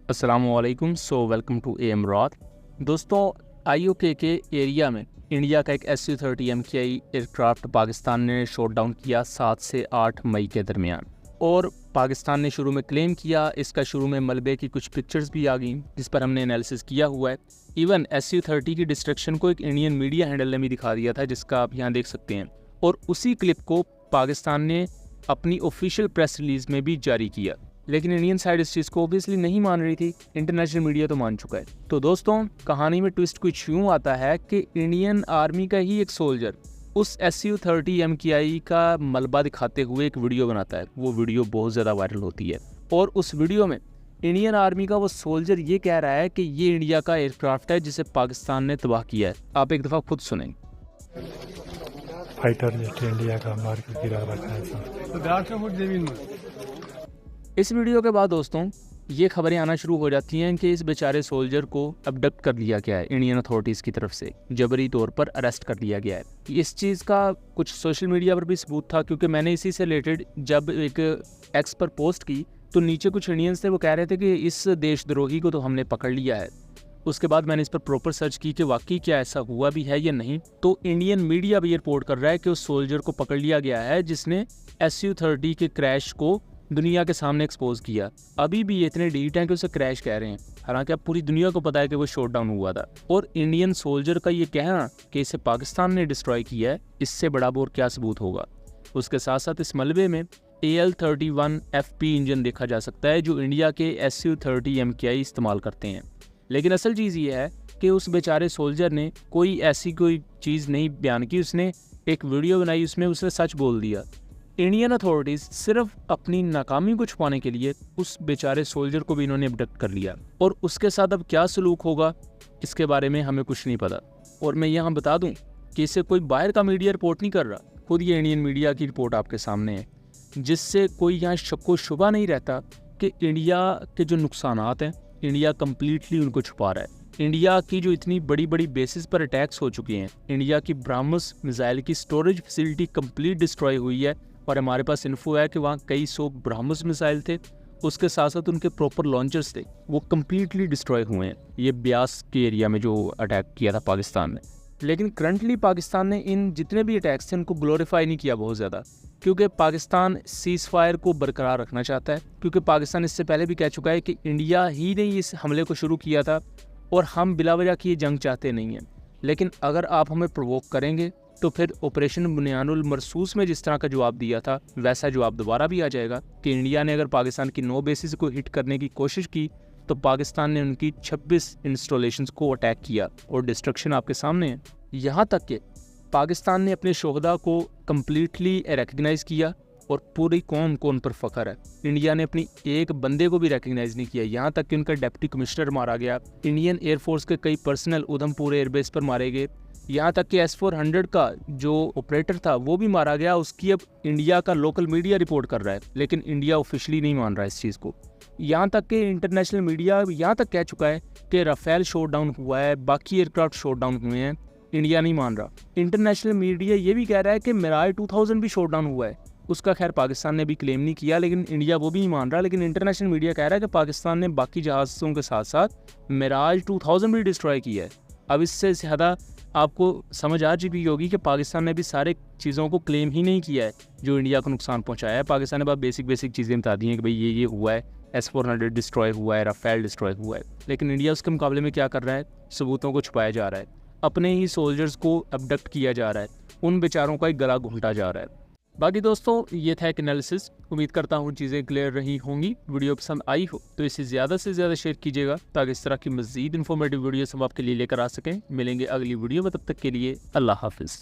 अस्सलामुअलैकुम। Welcome to AM Roth. दोस्तों, IOK के एरिया में इंडिया का एक SU-30 MKI एयरक्राफ्ट पाकिस्तान ने शॉट डाउन किया 7 से 8 मई के दरमियान। और पाकिस्तान ने शुरू में क्लेम किया, इसका शुरू में मलबे की कुछ पिक्चर्स भी आ गई जिस पर हमने एनालिसिस किया हुआ है। इवन SU-30 की डिस्ट्रक्शन को एक इंडियन मीडिया हैंडल ने भी दिखा दिया था, जिसका आप यहाँ देख सकते हैं। और उसी क्लिप को पाकिस्तान ने अपनी ऑफिशियल प्रेस रिलीज में भी जारी किया, लेकिन इंडियन साइड इस चीज़ को ऑब्वियसली नहीं मान रही थी। इंटरनेशनल मीडिया तो मान चुका है। तो दोस्तों, कहानी में ट्विस्ट कुछ यूँ आता है कि इंडियन आर्मी का ही एक सोल्जर उस SU-30 MKI का मलबा दिखाते हुए एक वीडियो बनाता है। वो वीडियो बहुत ज़्यादा वायरल होती है और उस वीडियो में इंडियन आर्मी का वो सोल्जर ये कह रहा है कि ये इंडिया का एयरक्राफ्ट है जिसे पाकिस्तान ने तबाह किया है। आप एक दफ़ा खुद सुनें। फाइटर जेट इंडिया का मार के गिरा रखा है। इस वीडियो के बाद दोस्तों ये खबरें आना शुरू हो जाती हैं कि इस बेचारे सोल्जर को अबडक्ट कर लिया गया है इंडियन अथॉरिटीज़ की तरफ से, जबरी तौर पर अरेस्ट कर लिया गया है। इस चीज़ का कुछ सोशल मीडिया पर भी सबूत था, क्योंकि मैंने इसी से रिलेटेड जब एक एक्स पर पोस्ट की तो नीचे कुछ इंडियंस थे, वो कह रहे थे कि इस देशद्रोही को तो हमने पकड़ लिया है। उसके बाद मैंने इस पर प्रॉपर सर्च की कि वाकई क्या ऐसा हुआ भी है या नहीं। तो इंडियन मीडिया भी रिपोर्ट कर रहा है कि उस सोल्जर को पकड़ लिया गया है जिसने SU-30 के क्रैश को दुनिया के सामने एक्सपोज किया। अभी भी ये इतने डीट हैं कि उसे क्रैश कह रहे हैं, हालांकि अब पूरी दुनिया को पता है कि वो शॉट डाउन हुआ था। और इंडियन सोल्जर का ये कहना कि इसे पाकिस्तान ने डिस्ट्रॉय किया है, इससे बड़ा और क्या सबूत होगा। उसके साथ साथ इस मलबे में AL-31 FP इंजन देखा जा सकता है जो इंडिया के SU-30 MKI इस्तेमाल करते हैं। लेकिन असल चीज़ ये है कि उस बेचारे सोल्जर ने कोई ऐसी कोई चीज़ नहीं बयान की, उसने एक वीडियो बनाई, उसमें उसने सच बोल दिया। इंडियन अथॉरिटीज़ सिर्फ अपनी नाकामी को छुपाने के लिए उस बेचारे सोल्जर को भी इन्होंने अबडक्ट कर लिया, और उसके साथ अब क्या सलूक होगा इसके बारे में हमें कुछ नहीं पता। और मैं यहाँ बता दूँ कि इसे कोई बाहर का मीडिया रिपोर्ट नहीं कर रहा, खुद ये इंडियन मीडिया की रिपोर्ट आपके सामने है, जिससे कोई यहाँ शक्को शुबा नहीं रहता कि इंडिया के जो नुकसानात हैं इंडिया कम्प्लीटली उनको छुपा रहा है। इंडिया की जो इतनी बड़ी बड़ी बेसिस पर अटैक्स हो चुके हैं, इंडिया की ब्रह्मोस मिसाइल की स्टोरेज फैसिलिटी कंप्लीट डिस्ट्रॉय हुई है, और हमारे पास इन्फो है कि वहाँ कई 100 ब्रह्मोस मिसाइल थे, उसके साथ साथ उनके प्रॉपर लॉन्चर्स थे, वो कम्प्लीटली डिस्ट्रॉय हुए हैं ये ब्यास के एरिया में जो अटैक किया था पाकिस्तान ने। लेकिन करंटली पाकिस्तान ने इन जितने भी अटैक्स थे उनको ग्लोरीफाई नहीं किया बहुत ज़्यादा, क्योंकि पाकिस्तान सीज़ फायर को बरकरार रखना चाहता है। क्योंकि पाकिस्तान इससे पहले भी कह चुका है कि इंडिया ही ने इस हमले को शुरू किया था और हम बिला वजह की ये जंग चाहते नहीं हैं। लेकिन अगर आप हमें प्रोवोक करेंगे तो फिर ऑपरेशन बुनियानुल मरसूस में जिस तरह का जवाब दिया था वैसा जवाब दोबारा भी आ जाएगा कि इंडिया ने अगर पाकिस्तान की 9 बेसिस को हिट करने की कोशिश की तो पाकिस्तान ने उनकी 26 इंस्टॉलेशंस को अटैक किया, और डिस्ट्रक्शन आपके सामने है। यहाँ तक कि पाकिस्तान ने अपने शोहदा को कम्प्लीटली रिकग्नाइज़ किया और पूरी कौम को उन पर फ़ख्र है। इंडिया ने अपनी एक बंदे को भी रिकग्नाइज़ नहीं किया, यहाँ तक कि उनका डिप्टी कमिश्नर मारा गया। इंडियन एयरफोर्स के कई पर्सनल उधमपुर एयरबेस पर मारे गए, यहाँ तक कि S-400 का जो ऑपरेटर था वो भी मारा गया। उसकी अब इंडिया का लोकल मीडिया रिपोर्ट कर रहा है, लेकिन इंडिया ऑफिशियली नहीं मान रहा है इस चीज़ को। यहाँ तक कि इंटरनेशनल मीडिया यहाँ तक कह चुका है कि राफेल शॉट डाउन हुआ है, बाकी एयरक्राफ्ट शॉट डाउन हुए हैं, इंडिया नहीं मान रहा। इंटरनेशनल मीडिया ये भी कह रहा है कि मिराज 2000 भी शॉट डाउन हुआ है, उसका खैर पाकिस्तान ने भी क्लेम नहीं किया, लेकिन इंडिया वो भी नहीं मान रहा। लेकिन इंटरनेशनल मीडिया कह रहा है कि पाकिस्तान ने बाकी जहाज़ों के साथ साथ मिराज 2000 भी डिस्ट्रॉय किया है। अब इससे ज़्यादा आपको समझ आ चुकी होगी कि पाकिस्तान ने भी सारे चीज़ों को क्लेम ही नहीं किया है जो इंडिया को नुकसान पहुंचाया है। पाकिस्तान ने बस बेसिक चीज़ें बता दी हैं कि भाई ये हुआ है, S-400 डिस्ट्रॉय हुआ है, राफेल डिस्ट्रॉय हुआ है। लेकिन इंडिया उसके मुकाबले में क्या कर रहा है? सबूतों को छुपाया जा रहा है, अपने ही सोल्जर्स को अबडक्ट किया जा रहा है, उन बेचारों का एक गला घोंटा जा रहा है। बाकी दोस्तों, ये था एक एनालिसिस। उम्मीद करता हूँ चीज़ें क्लियर रही होंगी। वीडियो पसंद आई हो तो इसे ज़्यादा से ज़्यादा शेयर कीजिएगा, ताकि इस तरह की मज़ीद इन्फॉर्मेटिव वीडियोस हम आपके लिए लेकर आ सकें। मिलेंगे अगली वीडियो में, तब तक के लिए अल्लाह हाफिज़।